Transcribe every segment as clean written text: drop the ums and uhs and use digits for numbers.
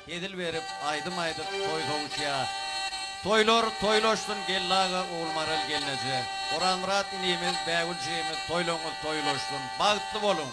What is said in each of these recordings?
edil verip aydım aydıp toy tovuşya. Toylor toyloştun gellaga oğulmaral gelinece. Orhan Murat inimiz, Bägülçiğimiz toyloňuz toyloştun. Bagıtlı bolun.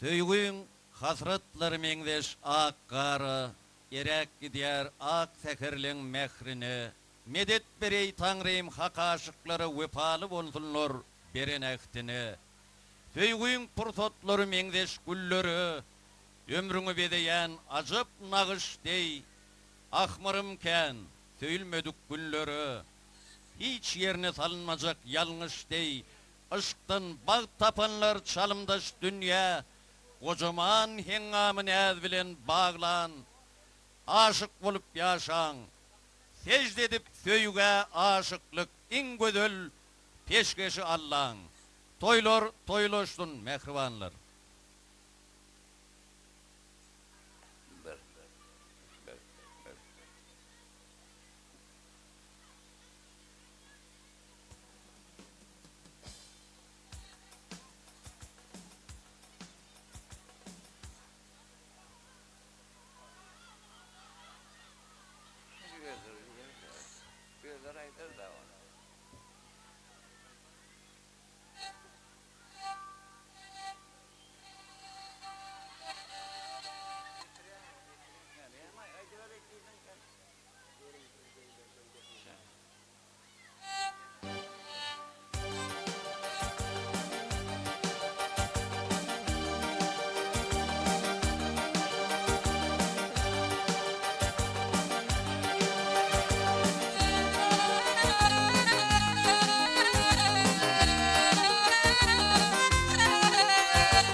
Söýgüň hasratlary meňdeş ak gary, erek gidýär ak sekerliň mehrini. Medet berey Taňrym hak aşyklary wepaly bolsunlar beren ähtini. Söýgüň pursatlary meňdeş gülleri, ömrüňi bedeýän ajyp nagyş dey. Ahmarymken söýülmedik günleri, hiç yerine salınmajak ýalňyş dey. Aşktan bag tapanlar çalymdaş dünýä. Kocaman hengamın ez bilen bağlan, aşık bolup yaşaň, secde edip söýüge aşıklyk iň gözel peşkeşi Allaň. Toylor toyloşdun mehribanlar.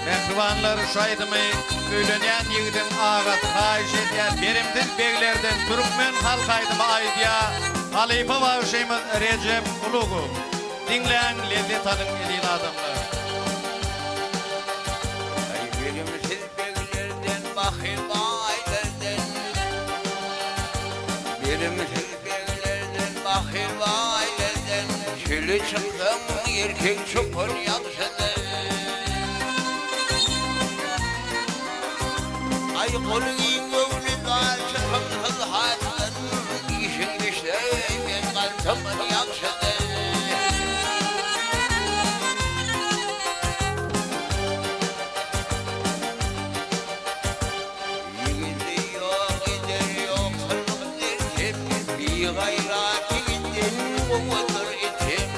Mehribanlar şaýdymy öýlenýän ýigidin agat haýyş edýär berimdiz beglerden türkmen halkaýdymy aýdýa Halifa Bagşymyz Recep Ulugu. Dinleň lezzet alyň edil adamlar. Ay berimsiz beglerden bahyl aýlardan, berimsiz beglerden bahyl aýlardan, şöyle çykdym erkek çopur ýagşydy. Ay kolun gövlü aşıkım hızhatın, işin işte ben kaltımın yakşıdı. Yigidi yok eder yok kılgın derken, bir gayrat yigidin umudur item.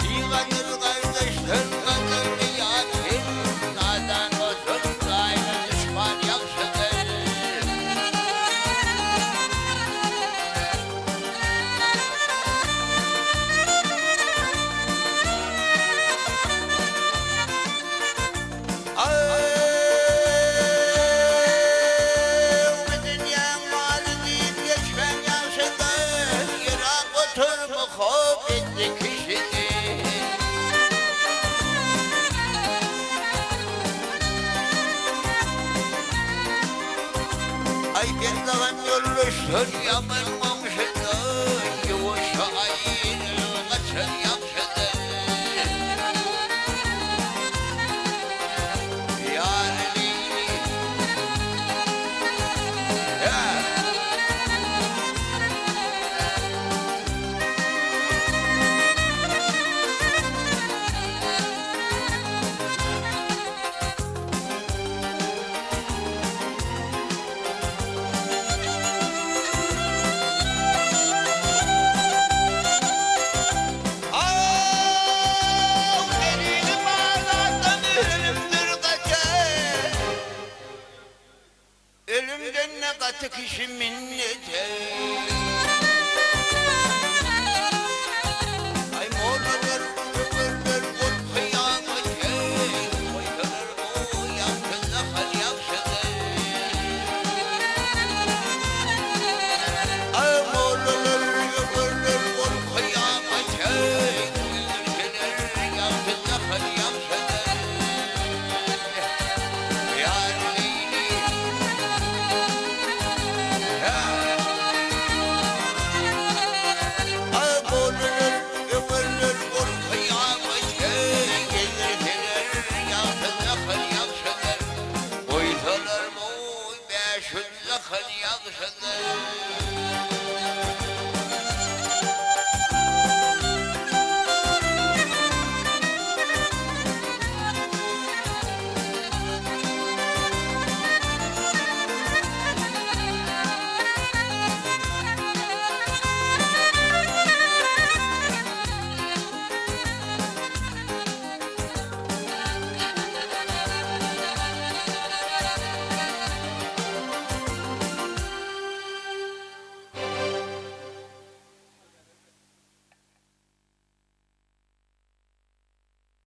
Bir gadır kardeşler gadır Ay ben dağın yoluştur yaman